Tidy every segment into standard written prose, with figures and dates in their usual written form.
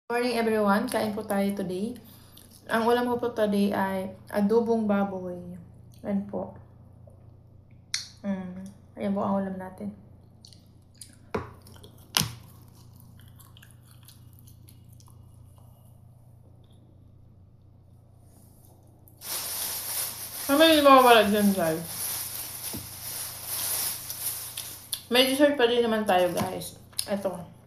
Morning everyone, kain po tayo today. Ang ulam ko po today ay adobong baboy. Ayan po. Ayan po ang ulam natin. May mawawala dyan guys. May dessert pa din naman tayo guys. Ito.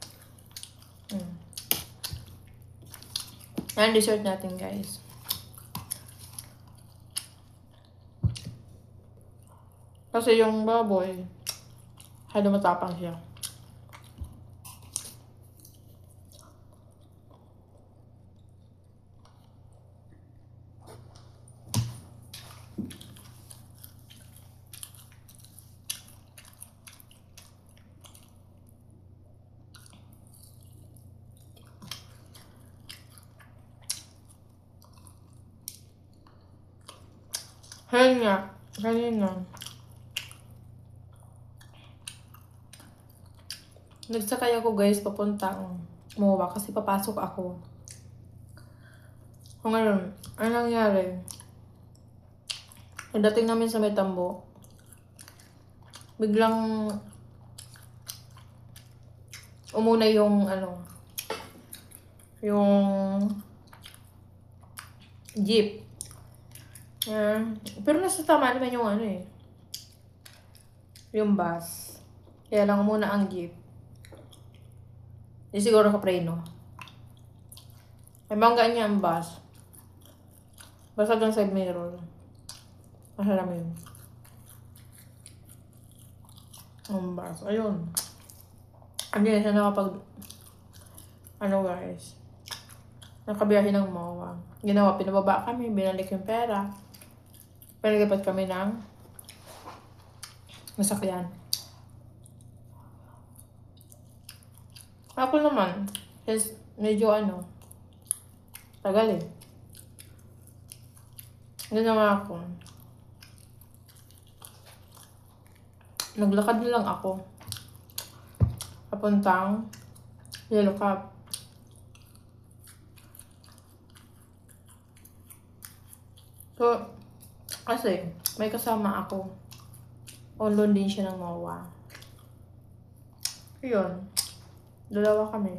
Ayan dessert natin guys. Kasi yung baboy, hado matapang siya. Ayan nga, kanina. Nagsakay ako guys papuntang MOA kasi papasok ako. O ngayon, ano nangyari? Pagdating namin sa may tambo, biglang umuna yung yung jeep. Pero nasa tama naman yung yung bus. Kaya lang muna ang jeep. Di siguro kapreno. Ay banggaan niya ang bus. Basag ang side mirror. Masarap yun. Ang bus. Ayun. Hindi siya nakapag guys. Nakabiyahe ng MOA. Ginawa, pinababa kami, binalik yung pera. Pinalipat kami ng masakyan. Ako naman, kasi medyo tagal eh. Ginawa ako. Naglakad na lang ako. Papuntang Yellow Cab. So, kasi may kasama ako. On-loan din siya ng MOA. Yun. Dalawa kami.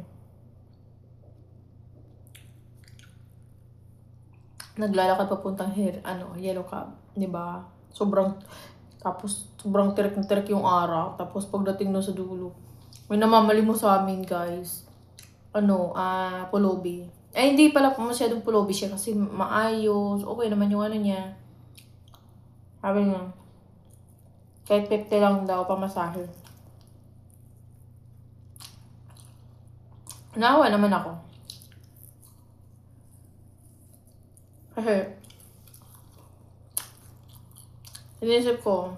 Naglalakad papuntang Yellow Cab. Diba? Sobrang tirik na tirik yung araw. Tapos pagdating doon sa dulo, may namamali mo sa amin guys. Pulubi. Hindi pala masyadong pulubi siya kasi maayos. Okay naman yung niya. Sabi niya, kahit 50 lang daw pamasahe. Naawa naman ako. Kasi, inisip ko,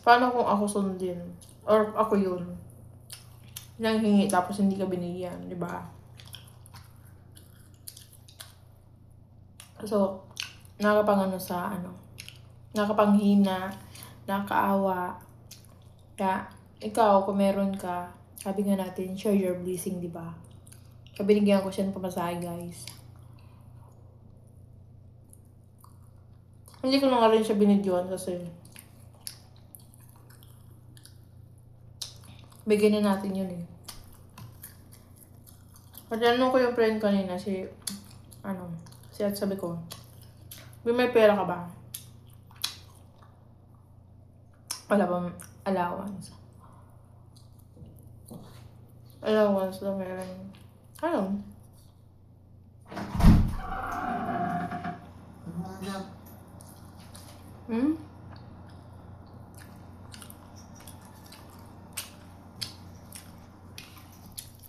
paano kung ako sundin? Or ako yun? Nang hingi tapos hindi ka binigyan, di ba? So, nakapanghina, nakaawa. Kaya, ikaw, kung meron ka, sabi nga natin, share your blessing, di ba? Kaya binigyan ko siya ng pamasahe, guys. Hindi ko na nga rin siya binidyoan kasi bigyan na natin yun eh. At ko yung friend kanina, at sabi ko, may pera ka ba? Wala bang allowance? Allowance na meron.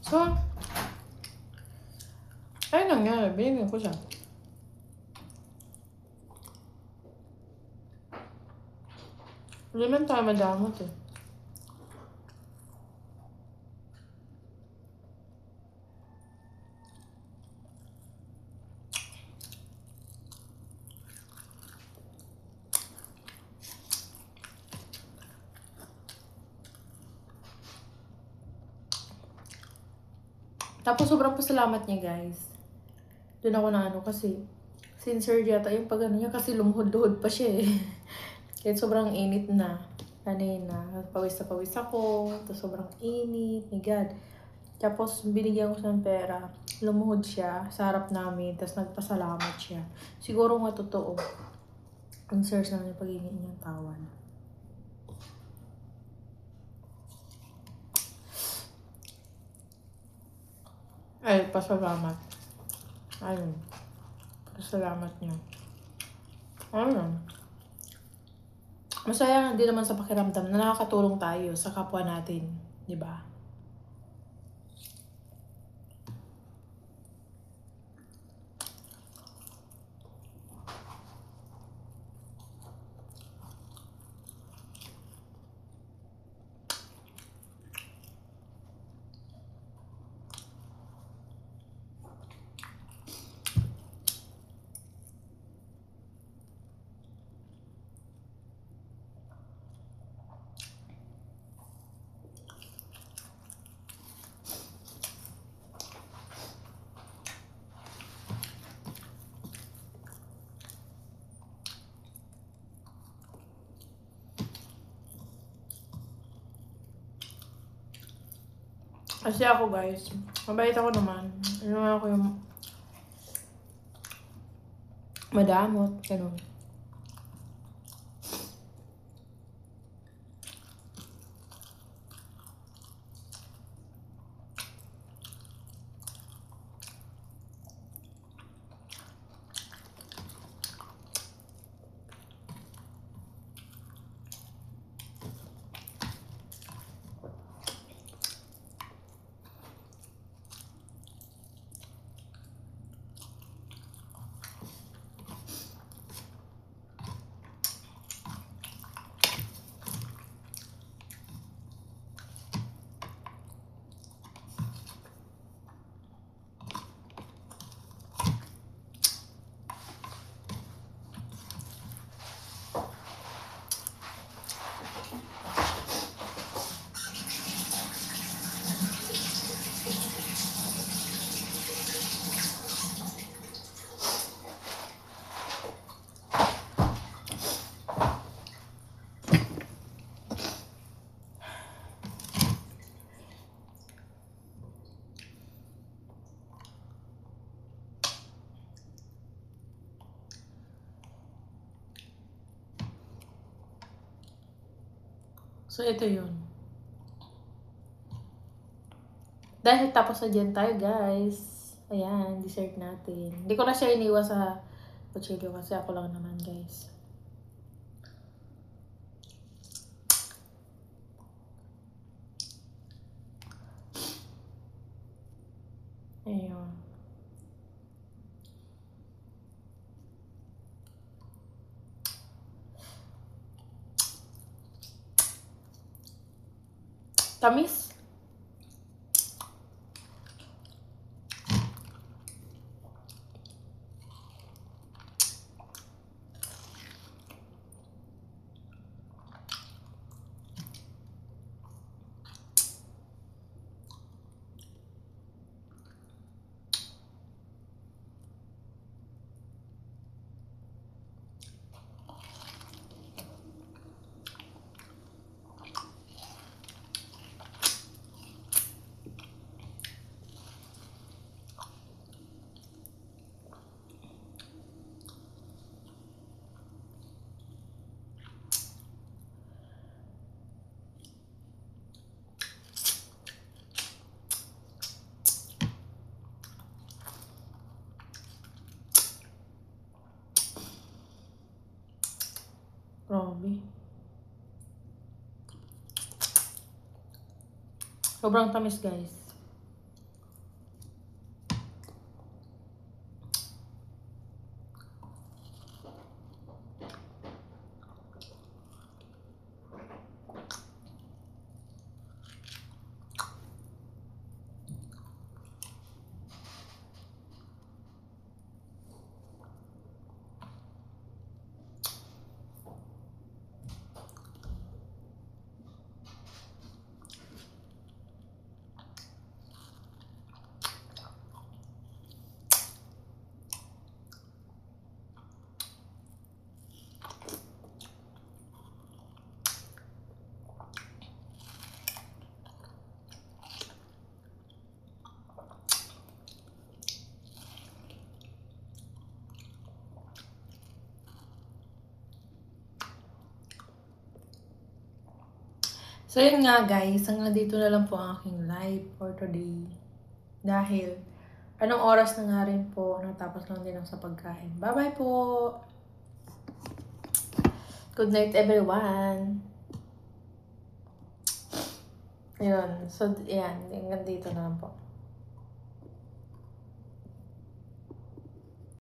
So, ayun nangyari. Binigyan ko siya. Hindi man tayo madamot eh. Tapos sobrang pasalamat niya, guys. Doon ako na ano kasi sincere yata yung pag ano niya kasi lumuhod-luhod pa siya eh. Kaya sobrang init na. Kanina, pawis na pawis ako. Tapos sobrang init. My God. Tapos binigyan ko siya ng pera. Lumuhod siya sa harap namin. Tapos nagpasalamat siya. Siguro nga totoo. Ang serious naman yung pagiging niyang tawan. Ay, pasalamat. Ayun. Pasalamat niya. Ayun. Masaya din naman sa pakiramdam na nakakatulong tayo sa kapwa natin. Diba? Kasi ako guys, mabait ako naman. Ano naman ako yung madamot, ganun. So, ito yun. Dahil tapos na dyan tayo, guys. Ayan, dessert natin. Hindi ko na siya iniwan sa kutsilyo kasi ako lang naman, guys. Ayun. Tamis? Grabe. Sobrang tamis, guys. So, yun nga guys. Hanggang dito na lang po ang aking live for today. Dahil, anong oras na nga rin po, natapos lang din ako sa pagkain. Bye-bye po! Good night everyone! Ayun. So, yan. Hanggang dito na lang po.